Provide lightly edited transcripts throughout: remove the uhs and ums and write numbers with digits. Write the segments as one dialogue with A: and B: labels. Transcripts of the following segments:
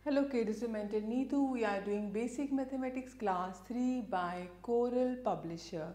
A: Hello kids, this is mentor Neetu. We are doing basic mathematics class 3 by Coral Publisher.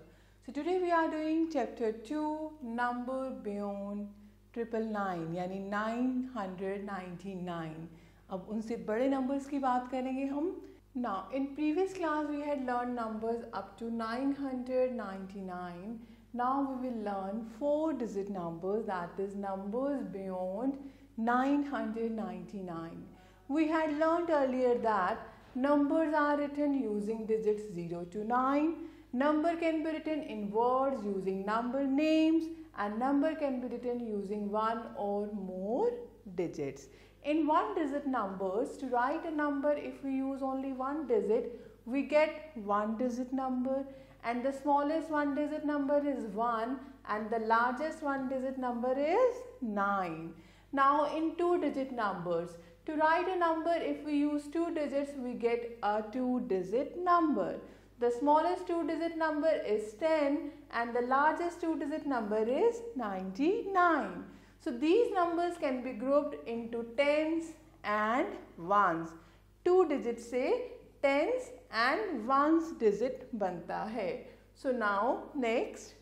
A: So today we are doing chapter 2 number beyond 999 यानी 999. अब उनसे बड़े numbers की बात करेंगे हम. Now in previous class we had learned numbers up to 999. Now we will learn 4-digit numbers, that is numbers beyond 999. We had learned earlier that numbers are written using digits 0 to 9. Number can be written in words using number names, and number can be written using one or more digits. In one-digit numbers, to write a number, if we use only one digit, we get one-digit number, and the smallest one-digit number is 1 and the largest one-digit number is 9. Now in two-digit numbers, to write a number, if we use two digits, we get a two-digit number. The smallest two-digit number is 10 and the largest two-digit number is 99. So these numbers can be grouped into tens and ones. Two digits से tens and ones digit बनता है. So now next,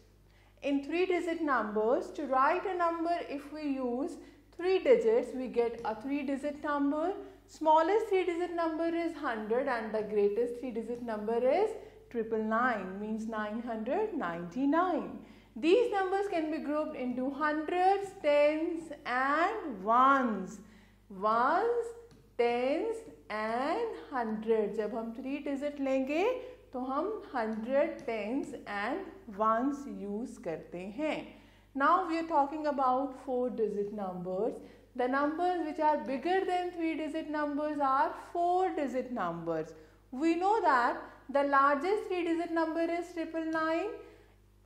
A: in three-digit numbers, to write a number, if we use three digits, we get a three-digit number. Smallest three-digit number is 100 and the greatest three-digit number is 999, means 999. These numbers can be grouped into hundreds, tens and ones. Ones, tens and hundreds. जब हम three digit लेंगे तो हम 100, tens and ones use करते हैं. Now we are talking about four-digit numbers. The numbers which are bigger than three-digit numbers are four-digit numbers. We know that the largest three-digit number is 999.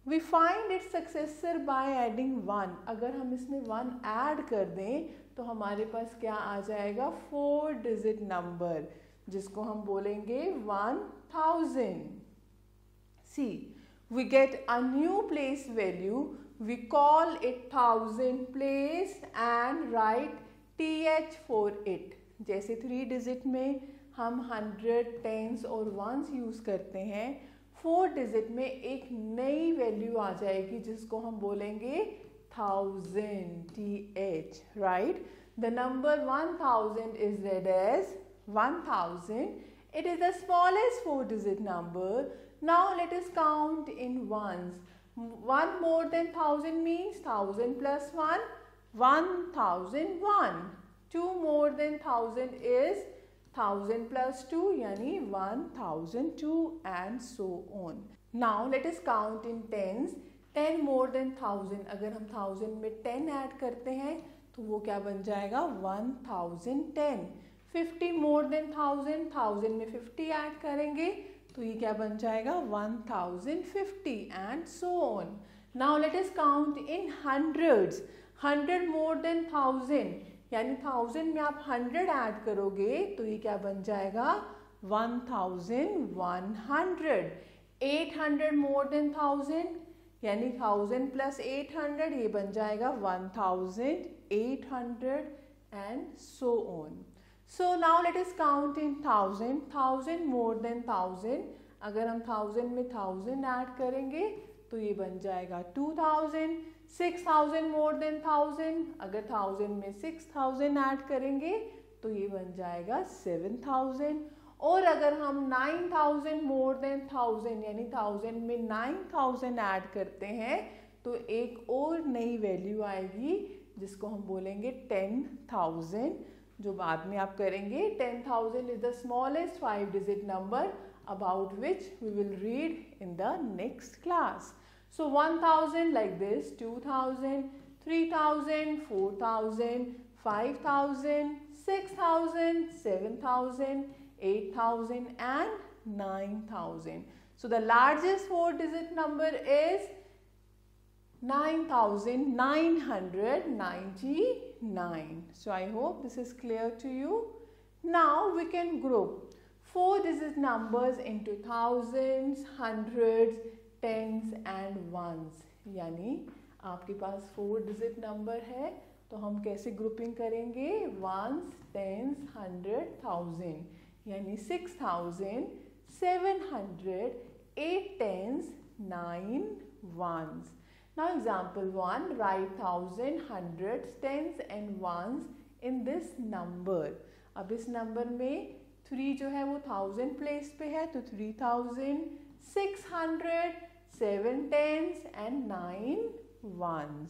A: We find its successor by adding 1. अगर हम इसमें 1 add कर दें तो हमारे पास क्या आ जाएगा? फोर-digit number, जिसको हम बोलेंगे 1000. See, we get a new place value. We call it thousand place and write th for it. जैसे थ्री डिजिट में हम 100, टेंस और वंस यूज़ करते हैं, फोर डिजिट में एक नई वैल्यू आ जाएगी जिसको हम बोलेंगे 1000, th, right? The number 1000 is read as 1000. It is the smallest four-digit number. Now let us count in ones. 1 more than 1000 means 1000 plus 1, 1001. 2 more than 1000 is 1000 plus 2, yani 1002, and so on. Now let us count in tens. 10 more than 1000, अगर हम 1000 में 10 add करते हैं तो वो क्या बन जाएगा? 1010. 50 more than 1000, 1000 में 50 ऐड करेंगे तो ये क्या बन जाएगा? 1050 and so on. Now let us count in hundreds. 100 more than 1000, यानी 1000 में आप 100 ऐड करोगे तो ये क्या बन जाएगा? 1100. 800 more than 1000, यानी 1000 plus 800, ये बन जाएगा 1800 and so on. So now let us count in 1000. 1000 more than 1000, अगर हम 1000 में 1000 ऐड करेंगे तो ये बन जाएगा 2000. 6000 more than 1000, अगर 1000 में 6000 ऐड करेंगे तो ये बन जाएगा 7000. और अगर हम 9000 more than 1000, यानी 1000 में 9000 ऐड करते हैं तो एक और नई वैल्यू आएगी जिसको हम बोलेंगे 10,000, जो बाद में आप करेंगे. 10,000 is the smallest five-digit number about which we will read in the next class. So 1000 like this, 2000, 3000, 4000, 5000, 6000, 7000, 8000 and 9000. So the largest four-digit number is 9999. So I hope this is clear to you. Now we can group four-digit numbers into thousands, hundreds, tens and ones. यानी आपके पास फोर-digit number है तो हम कैसे grouping करेंगे, once, tense, 100, 1000, यानी 6000, 700, 8 tens, 9 ones. Now example 1, write 1000, hundreds, tens and ones in this number. अब इस नंबर में 3 जो है वो 1000 प्लेस पे है, तो 3000, 600, 7 tens and 9 ones.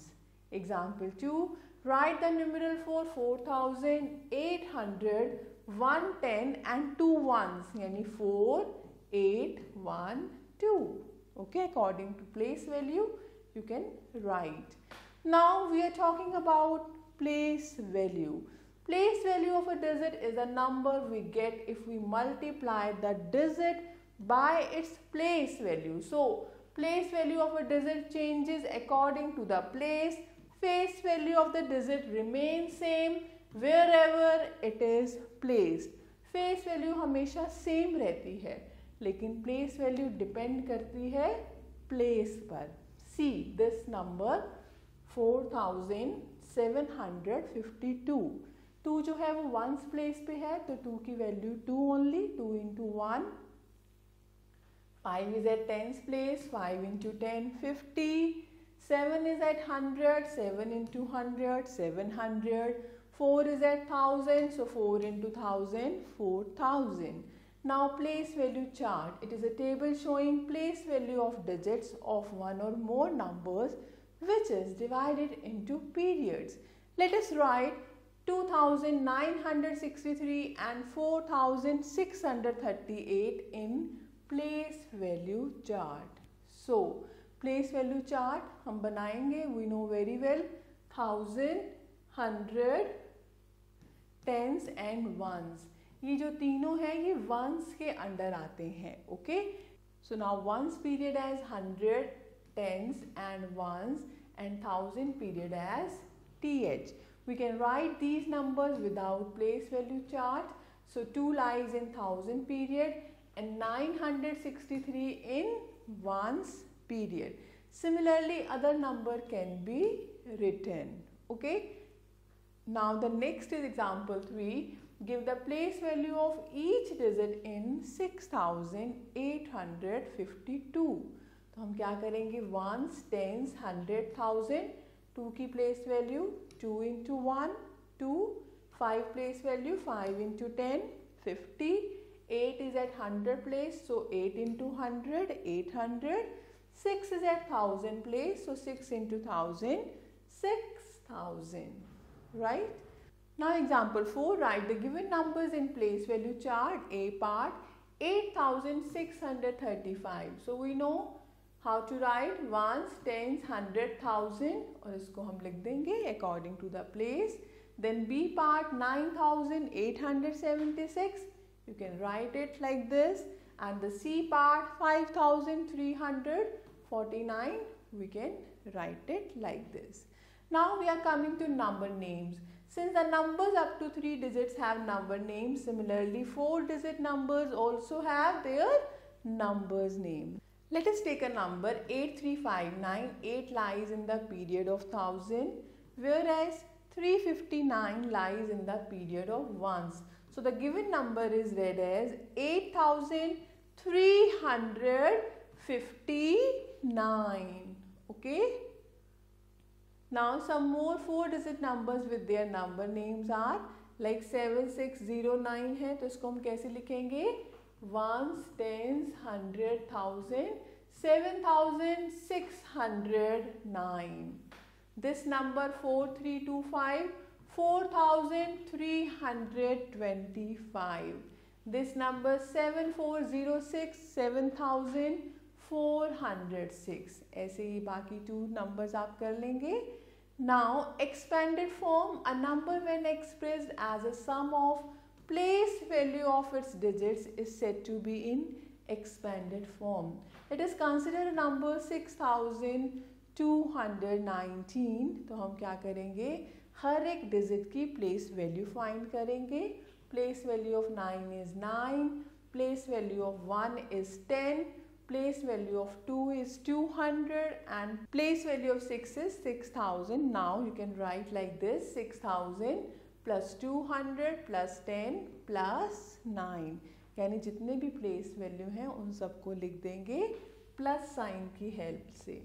A: Example 2, write the numeral for 4800, 110 and 2 ones, यानी 4, 8, 1, 2. Okay, according to place value you can write. Now we are talking about place value. Place value of a digit is a number we get if we multiply the digit by its place value. So place value of a digit changes according to the place. Face value of the digit remains same wherever it is placed. Face value हमेशा same रहती है, लेकिन place value depend करती है place पर. See this number 4752. 2 जो है वो ones place पे है, तो 2 की value 2 only, 2 into 1. 5 is at tens place, 5 into 10, 50. 7 is at 100, 7 into 100, 700. 4 is at 1000, so 4 into 1000, 4000. Now place value chart. It is a table showing place value of digits of one or more numbers which is divided into periods. Let us write 2963 and 4638 in place value chart. So place value chart हम बनाएंगे. We know very well 1000, 100, tens and ones. ये जो तीनों हैं ये ones के under आते हैं. Okay, so now ones period as 100, tens and ones, and 1000 period as th. We can write these numbers without place value chart. So 2 lies in 1000 period and 963 in ones period. Similarly, other number can be written. Okay. Now the next is example 3. Give the place value of each digit in 6852. तो हम क्या करेंगे, ones, tens, 100, 1000. 2 की place value 2 into 1, 2. 5 place value 5 into 10, 50. 8 is at 100 place, so 8 into 100, 800. 6 is at 1000 place, so 6 into 1000, 6000. Right? Now example 4, write the given numbers in place value chart. A part 8635. So we know how to write ones, tens, 100, 1000 और इसको हम लिख देंगे according to the place. Then B part 9876. You can write it like this, and the C part 5349. We can write it like this. Now we are coming to number names. Since the numbers up to 3 digits have number names, similarly 4-digit numbers also have their numbers name. Let us take a number 8359. 8 lies in the period of 1000, whereas 359 lies in the period of ones. So the given number is read as 8359. Okay. Now some more 4-digit numbers with their number names are like 7609 है, तो इसको हम कैसे लिखेंगे, ones, tens, 100, 1000, 7609. This number 4325, 4325. This number 7406, 7406. ऐसे ही बाकी 2 numbers आप कर लेंगे. Now expanded form, a number when expressed as a sum of place value of its digits is said to be in expanded form. Let us consider a number 6219. तो हम क्या करेंगे, हर एक डिजिट की प्लेस वैल्यू फाइंड करेंगे. Place value of 9 is 9, place value of 1 is 10, place value of 2 is 200 and place value of 6 is 6000. Now you can write like this, 6000 plus 200 plus 10 plus 9, यानी जितने भी प्लेस वैल्यू हैं उन सबको लिख देंगे plus sign की हेल्प से.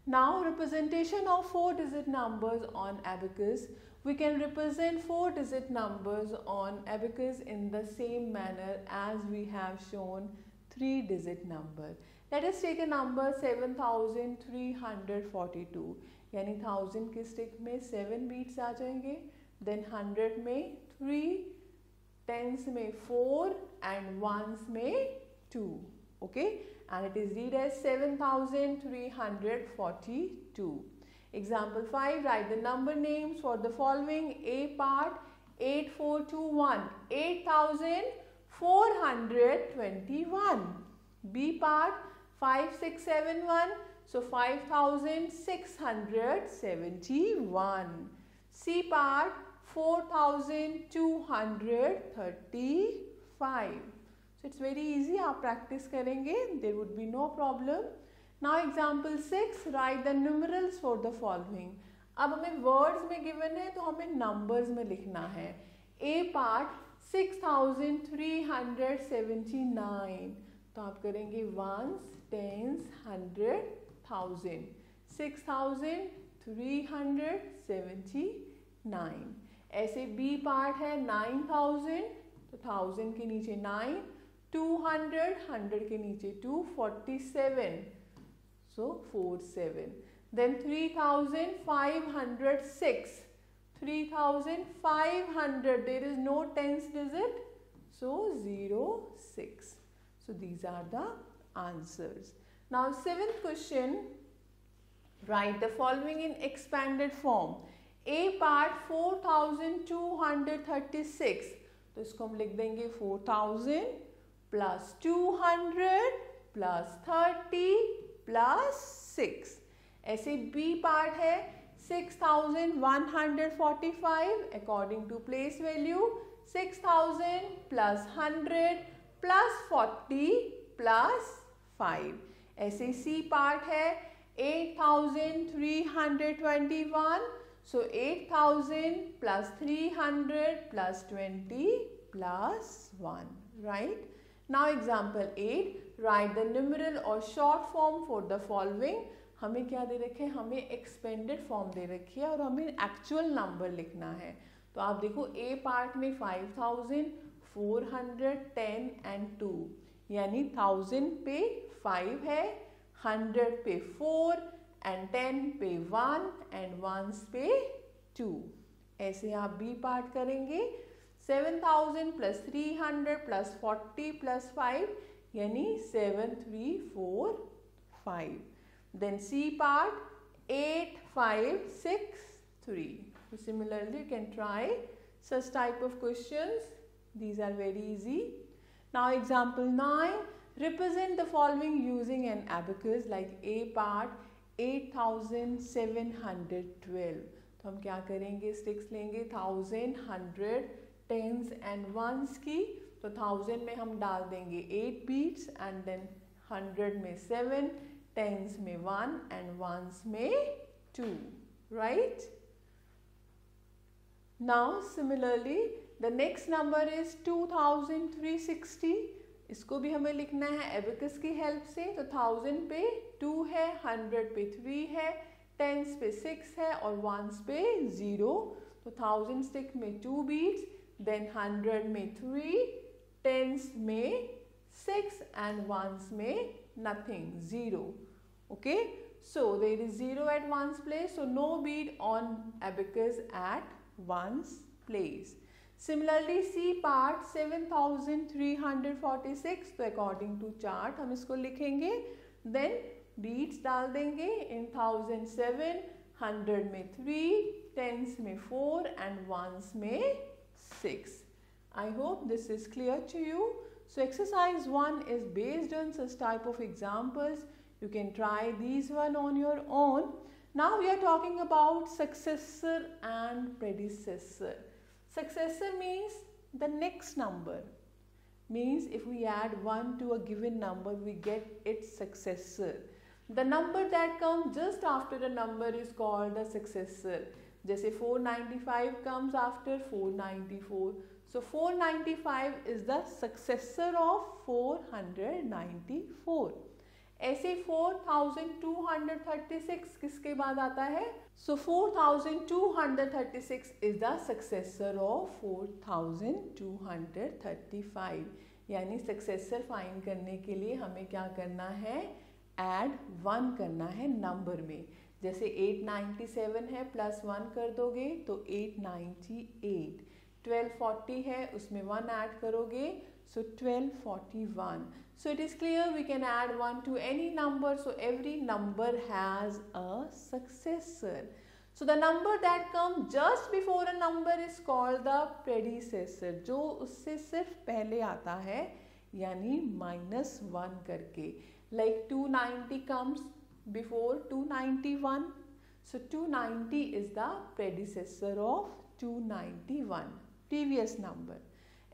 A: Now representation of 4-digit numbers on abacus. We can represent 4-digit numbers on abacus in the same manner as we have shown 3-digit number. Let us take a number 7342, यानी 1000 की stick में 7 beats आ जाएंगे, then 100 में 3, tens में 4 and ones में 2. Okay, and it is read as 7342. Example 5, write the number names for the following. A part 8421, 8421. B part 5671, so 5671. C part 4235. So it's very easy, आप practice करेंगे, there would be no problem. Now example 6, write the numerals for the following. अब हमें words में given है तो हमें numbers में लिखना है. A part 6379, तो आप करेंगे ones, tens, 100, 1000. 6379. ऐसे B part है 9000, तो 1000 के नीचे 9, 200, 100 के नीचे 2, 47, so 47. Then 3506, 3500, there is no tens digit, so 06. So these are the answers. Now 7th question, write the following in expanded form. A part 4236, तो इसको हम लिख देंगे 4000 plus 200 plus 30 plus 6. ऐसे B part है 6145, according to place value 6000 plus 100 plus 40 plus 5. ऐसे C part है 8321, so 8000 plus 300 plus 20 plus 1, right? Now example 8, write the numeral or short form for the following. हमें क्या दे रखे हैं, हमें एक्सपेंडेड फॉर्म दे रखी है और हमें एक्चुअल नंबर लिखना है. तो आप देखो A पार्ट में 5410 and 2, यानी 1000 पे 5 है, 100 पे 4 and 10 पे 1 and ones पे 2. ऐसे आप B पार्ट करेंगे 7000 plus 300 plus 40 plus 5, यानी 7345. Then C part 8563. So similarly, you can try such type of questions. These are very easy. Now example 9, represent the following using an abacus. Like A part 8712. तो हम क्या करेंगे, sticks लेंगे 1000, 100, tens and ones की, तो 1000 में हम डाल देंगे 8 beats and then 100 में 7, tens में 1 and ones में 2, right? Now similarly the next number is 2360. इसको भी हमें लिखना है एबेकस की हेल्प से. तो 1000 पे 2 है, 100 पे 3 है, tens पे 6 है और ones पे 0. तो 1000 स्टिक में 2 beats, then 100 में 3, tens में 6 and ones में nothing, 0. Okay, so there is 0 at ones place, so no beat on abacus at ones place. Similarly C part 7346, तो according to chart हम इसको लिखेंगे, then beats डाल देंगे in 1007, 100 में 3, tens में 4 and ones में 6. I hope this is clear to you. So exercise 1 is based on such type of examples. You can try these one on your own. Now we are talking about successor and predecessor. Successor means the next number. means if we add 1 to a given number we get its successor. The number that comes just after a number is called a successor. जैसे 495 comes after 494, so 495 is the successor of 494. ऐसे 4236 किसके बाद आता है? So 4236 is the successor of 4235. यानी successor find करने के लिए हमें क्या करना है? Add 1 करना है नंबर में. जैसे 897 है, प्लस 1 कर दोगे तो 898. 1240 है, उसमें 1 ऐड करोगे, so 1241. So it is clear we can add 1 to any number, so every number has a successor. So the number that comes just before a number is called the predecessor. जो उससे सिर्फ पहले आता है, यानी -1 करके. Like 290 comes before 291, so 290 is the predecessor of 291, previous number.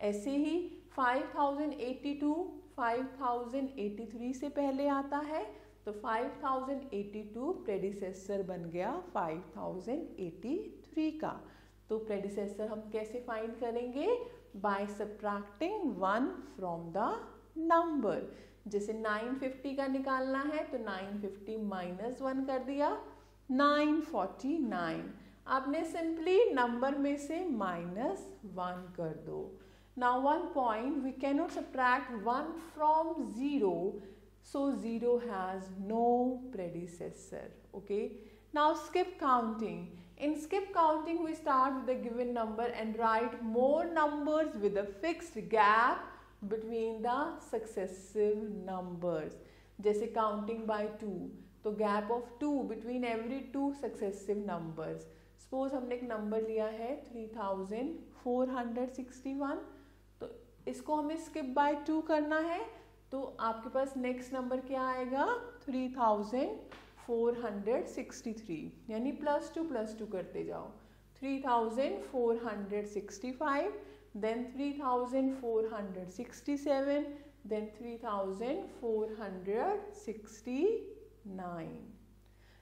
A: ऐसे ही 5082 5083 से पहले आता है, तो 5082 प्रेडिसेसर बन गया 5083 का. तो प्रेडिसेसर हम कैसे फाइंड करेंगे? By subtracting 1 from the number. जैसे 950 का निकालना है तो 950 -1 कर दिया, 949. आपने सिंपली नंबर में से -1 कर दो. Now 1 point, we cannot subtract 1 from 0, so 0 has no predecessor. Okay. Now skip counting. In skip counting we start with the given number and write more numbers with a fixed gap between the successive numbers. जैसे counting by 2, तो gap of 2 between every 2 successive numbers. Suppose हमने एक number लिया है 3461, तो इसको हमें skip by 2 करना है, तो आपके पास next number क्या आएगा? 3463, यानी +2 करते जाओ. 3465, then 3467, then 3469.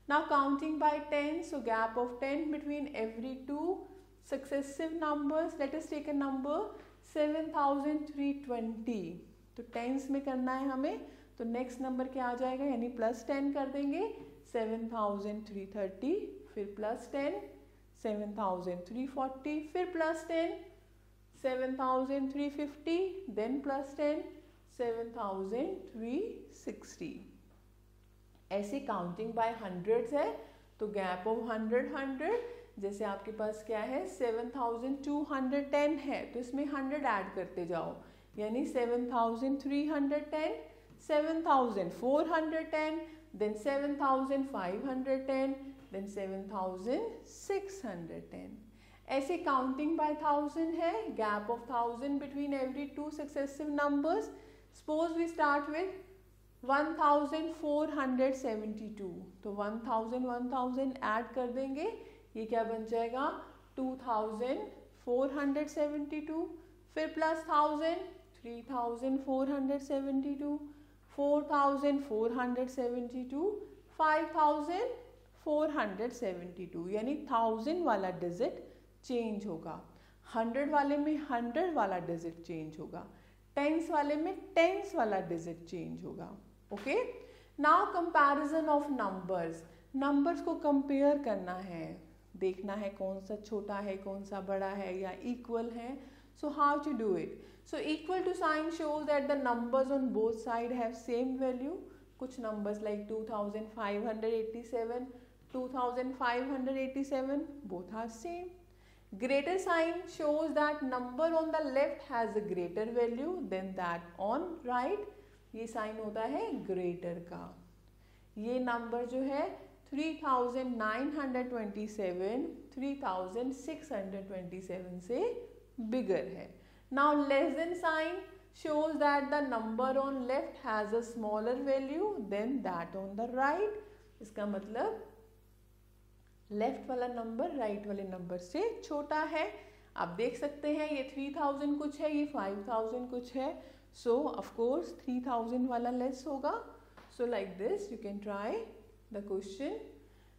A: Now counting by 10, so gap of 10 between every 2 successive numbers. Let us take a number 7320, तो टेंस में करना है हमें, तो नेक्स्ट नंबर क्या आ जाएगा? यानी +10 कर देंगे, 7330, फिर +10, 7340, फिर +10, 7350, then +10, 7360. ऐसे काउंटिंग बाय हंड्रेड्स है, तो गैप ऑफ 100. जैसे आपके पास क्या है? 7210 है, तो इसमें 100 ऐड करते जाओ, यानी 7310, 7410, then 7510, then 7610. ऐसे काउंटिंग बाय 1000 है, gap of 1000 between every 2 successive numbers. Suppose we start with 1472, तो 1000 ऐड कर देंगे, ये क्या बन जाएगा? 2472, फिर +1000, 3472, 4472, 5472, यानी 1000 वाला डिजिट चेंज होगा, 100 वाले में 100 वाला डिजिट चेंज होगा, टेंस वाले में टेंस वाला डिजिट चेंज होगा. Okay. Now comparison of numbers. Numbers को कंपेयर करना है, देखना है कौन सा छोटा है, कौन सा बड़ा है, या इक्वल है. So how to do it? So equal to sign shows that the numbers on both side have same value. कुछ numbers like 2587, 2587, both are same. Greater sign shows that number on the left has a greater value than that on right. ये sign होता है greater का. ये number जो है 3927 3627 से bigger है. Now less than sign shows that the number on left has a smaller value than that on the right. इसका मतलब लेफ्ट वाला नंबर राइट वाले नंबर से छोटा है. आप देख सकते हैं ये 3000 कुछ है, ये 5000 कुछ है, So of course 3000 वाला less होगा. So like this you can try the question.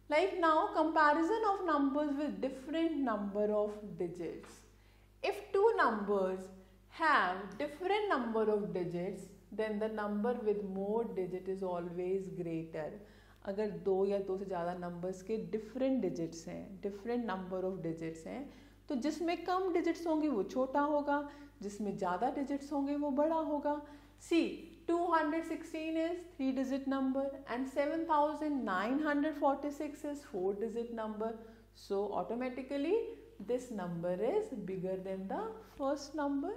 A: Like now comparison of numbers with different number of digits. If two numbers have different number of digits, then the number with more digit is always greater. अगर दो या दो से ज़्यादा numbers के different digits हैं, different number of digits हैं, तो जिसमें कम डिजिट्स होंगे वो छोटा होगा, जिसमें ज़्यादा डिजिट्स होंगे वो बड़ा होगा. सी 216 is 3 digit number and 7946 is 4 digit number. So automatically this number is bigger than the first number.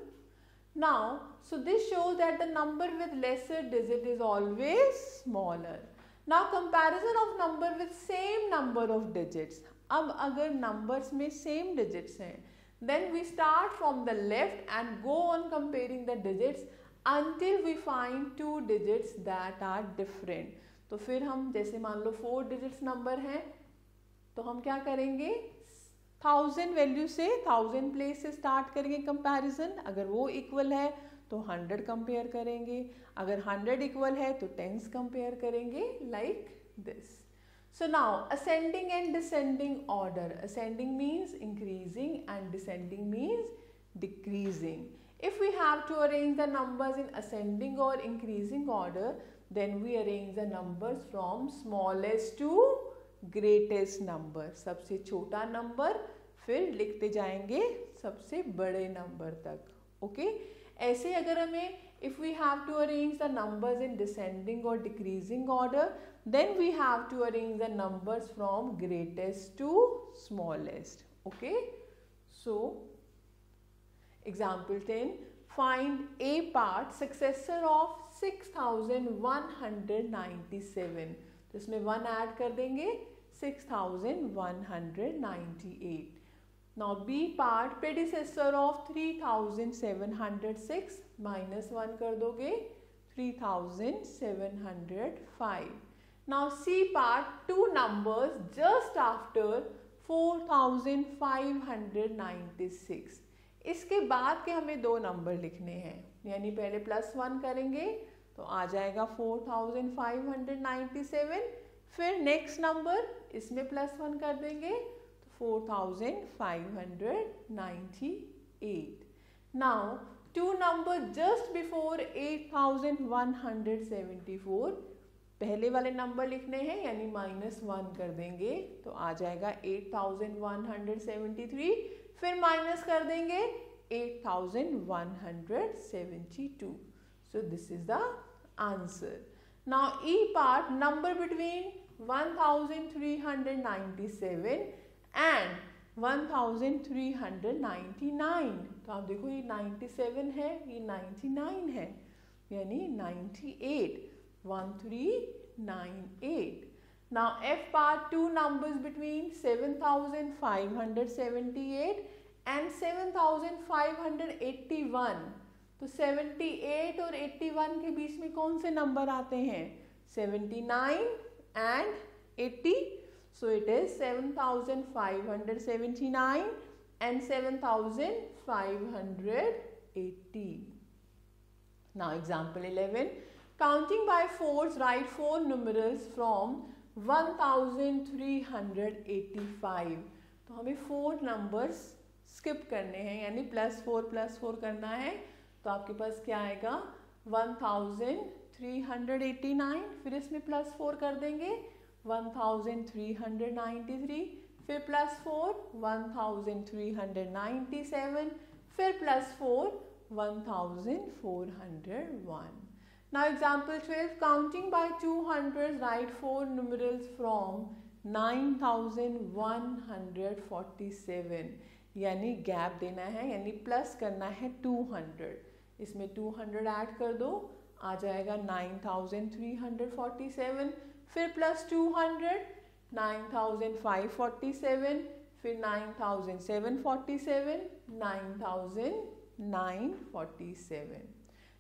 A: Now, so this shows that the number with lesser digit is always smaller. Now comparison of number with same number of digits. अब अगर numbers में same digits हैं, then we start from the left and go on comparing the digits until we find two digits that are different. तो फिर हम जैसे मान लो 4 digits number हैं, तो हम क्या करेंगे 1000 वैल्यू से 1000 प्लेस से स्टार्ट करेंगे कंपैरिजन. अगर वो इक्वल है तो 100 कंपेयर करेंगे, अगर 100 इक्वल है तो 10s कंपेयर करेंगे, like this. So now ascending and descending order. Ascending means increasing and descending means decreasing. If we have to arrange the numbers in ascending or increasing order, then we arrange the numbers from smallest to greatest number. सबसे छोटा number फिर लिखते जाएंगे सबसे बड़े number तक. Okay ऐसे अगर हमें if we have to arrange the numbers in descending or decreasing order, then we have to arrange the numbers from greatest to smallest. Okay, so example 10, find a part successor of 6197. तो इसमें 1 add कर देंगे 6198. Now B part predecessor of 3706 minus 1 कर दोगे 3705. Now C part two numbers just after 4596. इसके बाद के हमें दो नंबर लिखने हैं, यानी पहले +1 करेंगे तो आ जाएगा 4597, फिर नेक्स्ट नंबर इसमें +1 कर देंगे तो 4598. Now two numbers just before 8174, पहले वाले नंबर लिखने हैं यानी -1 कर देंगे तो आ जाएगा 8173, फिर माइनस कर देंगे 8172. So this is the answer. Now E part number between 1397 and 1399. तो आप देखो ये 97 है, ये 99 है, यानी 98, 1398. Now F part two numbers between 7578 and 7581. तो 78 और 81 के बीच में कौन से नंबर आते हैं 79 and 80. So it is 7579 and 7580. Now example 11, counting by fours, write 4 numerals from 1385. तो हमें 4 नंबर्स स्किप करने हैं, यानी +4 करना है. तो आपके पास क्या आएगा 1389, फिर इसमें +4 कर देंगे 1393, फिर +4 1397, फिर +4 1401. Now example 12, counting by 200s, write 4 numerals from 9147. यानी गैप देना है, यानी प्लस करना है 200. इसमें 200 ऐड कर दो, आ जाएगा 9347, फिर +200 9547, फिर 9747, 9947.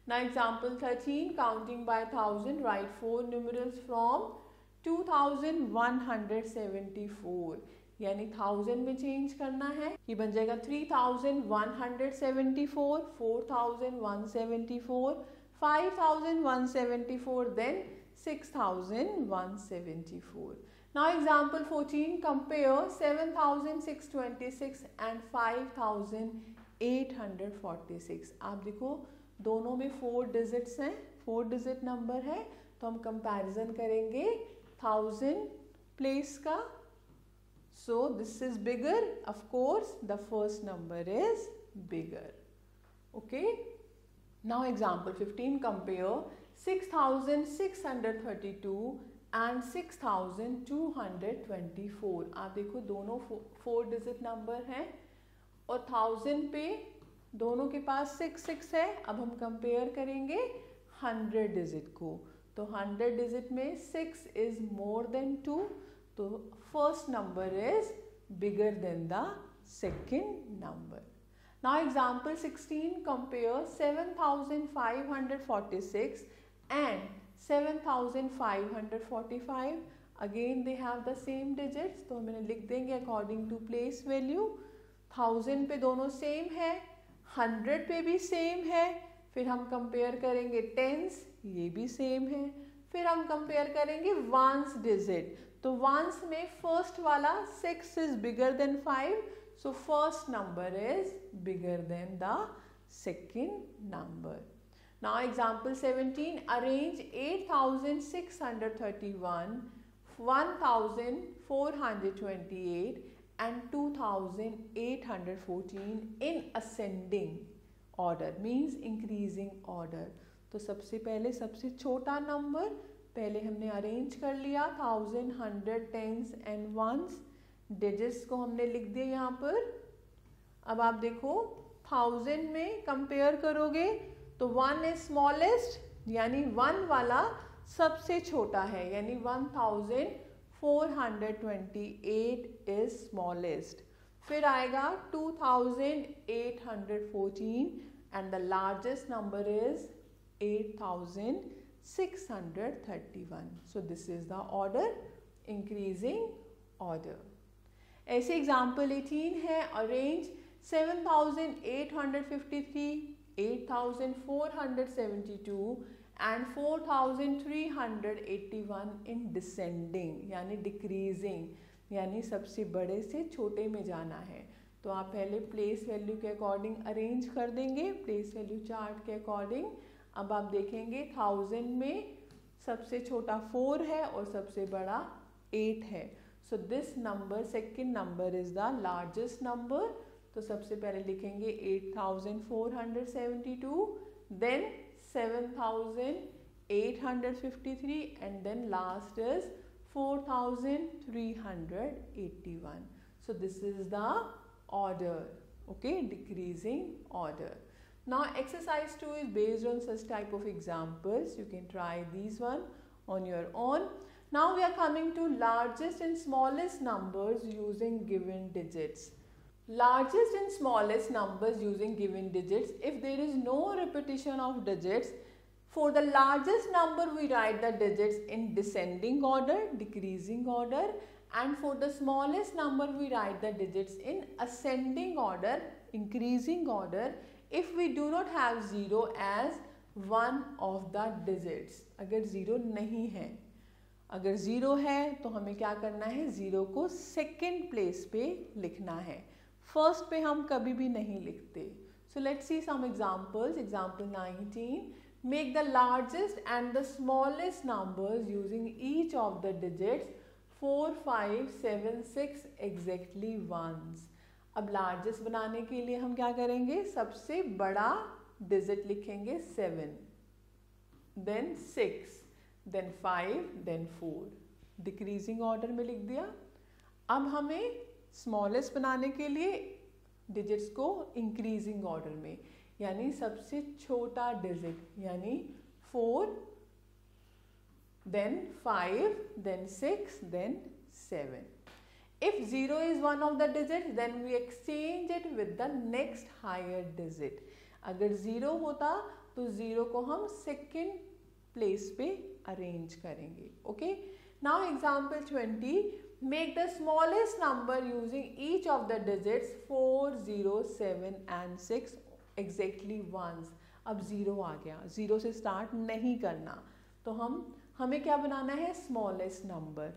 A: Now example 13, counting by 1000, write 4 numerals from 2174. यानी 1000 में चेंज करना है, ये बन जाएगा 3174, 4174, 5174, then 6174. Now example 14, compare 7626 and 5846. आप देखो दोनों में 4 डिजिट्स हैं, 4 डिजिट नंबर है, तो हम कंपैरिजन करेंगे 1000 प्लेस का. So this is bigger, of course the first number is bigger. Okay. Now example 15, compare 6632 and 6224. आप देखो दोनों 4 डिजिट नंबर हैं और 1000 पे दोनों के पास 6 है. अब हम कंपेयर करेंगे 100 डिजिट को, तो 100 डिजिट में 6 इज मोर देन 2, तो first number is bigger than the second number. Now example 16, compare 7546 and 7545. Again they have the same digits, तो मैंने लिख देंगे अकॉर्डिंग टू प्लेस वैल्यू. 1000 पे दोनों सेम है, 100 पे भी सेम है. फिर हम कंपेयर करेंगे टेंस, ये भी सेम है. फिर हम कंपेयर करेंगे वंस डिजिट, तो वंस में फर्स्ट वाला 6 is bigger than 5, so first number is bigger than the second number. Now example 17, arrange 8631, 1428 and 2814 in ascending order, means increasing order. तो सबसे पहले सबसे छोटा नंबर पहले हमने अरेंज कर लिया, 1000, 100, टेंस एंड वंस. डिजिट्स को हमने लिख दिया यहाँ पर. अब आप देखो 1000 में कंपेयर करोगे तो 1 इज स्मॉलेस्ट, यानी 1 वाला सबसे छोटा है, यानी 1428 इज स्मॉलेस्ट. फिर आएगा 2814 and the largest number is 8631. So this is the order, increasing order. ऐसे एग्जाम्पल 18 है, अरेंज 7853, 8472 एंड 4381 इन डिसेंडिंग, यानी डिक्रीजिंग, यानी सबसे बड़े से छोटे में जाना है. तो आप पहले प्लेस वैल्यू के अकॉर्डिंग अरेंज कर देंगे, प्लेस वैल्यू चार्ट के अकॉर्डिंग. अब आप देखेंगे 1000 में सबसे छोटा 4 है और सबसे बड़ा 8 है. So this number, second number is the largest number. तो सबसे पहले लिखेंगे 8472, then 7853 and then last is 4381. So this is the order, okay, decreasing order. Now exercise 2 is based on such type of examples. You can try these one on your own. Now we are coming to largest and smallest numbers using given digits. Largest and smallest numbers using given digits. If there is no repetition of digits, for the largest number we write the digits in descending order, decreasing order, and for the smallest number we write the digits in ascending order, increasing order, if we do not have 0 as one of the digits. अगर 0 नहीं है, अगर 0 है तो हमें क्या करना है, 0 को सेकेंड प्लेस पे लिखना है, फर्स्ट पे हम कभी भी नहीं लिखते. So let's see some examples. Example 19, make the largest and the smallest numbers using each of the digits 4, 5, 7, 6 exactly once. अब लार्जेस्ट बनाने के लिए हम क्या करेंगे, सबसे बड़ा डिजिट लिखेंगे 7, then 6, then 5, then 4. Decreasing order में लिख दिया. अब हमें स्मॉलेस्ट बनाने के लिए डिजिट्स को इंक्रीजिंग ऑर्डर में, यानी सबसे छोटा डिजिट, यानी 4, then 5, then 6, then 7. If 0 is one of the digits, then we exchange it with the next higher digit. अगर 0 होता तो 0 को हम सेकेंड प्लेस पे अरेंज करेंगे. Okay. Now example 20, make the smallest number using each of the digits 4, 0, 7 and 6 exactly once. अब 0 आ गया, 0 से स्टार्ट नहीं करना, तो हमें क्या बनाना है, स्मॉलेस्ट नंबर.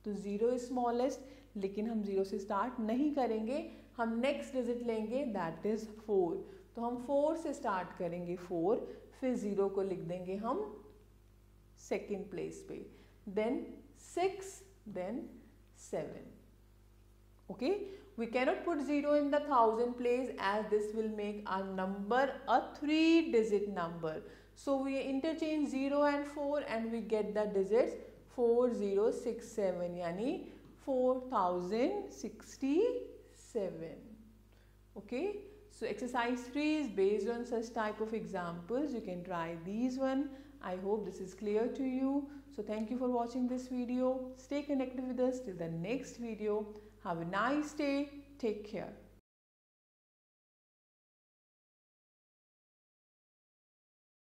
A: तो 0 इज स्मॉलेस्ट, लेकिन हम 0 से स्टार्ट नहीं करेंगे, हम नेक्स्ट डिजिट लेंगे दैट इज 4. तो हम 4 से स्टार्ट करेंगे 4, फिर 0 को लिख देंगे हम सेकेंड प्लेस पे, then 6, then 7. Okay, we cannot put 0 in the thousand place as this will make our number a 3-digit number. So we interchange 0 and 4 and we get the digits 4067 yani 4067. Okay, so exercise 3 is based on such type of examples. You can try these one. I hope this is clear to you. So thank you for watching this video. Stay connected with us till the next video. Have a nice day. Take care.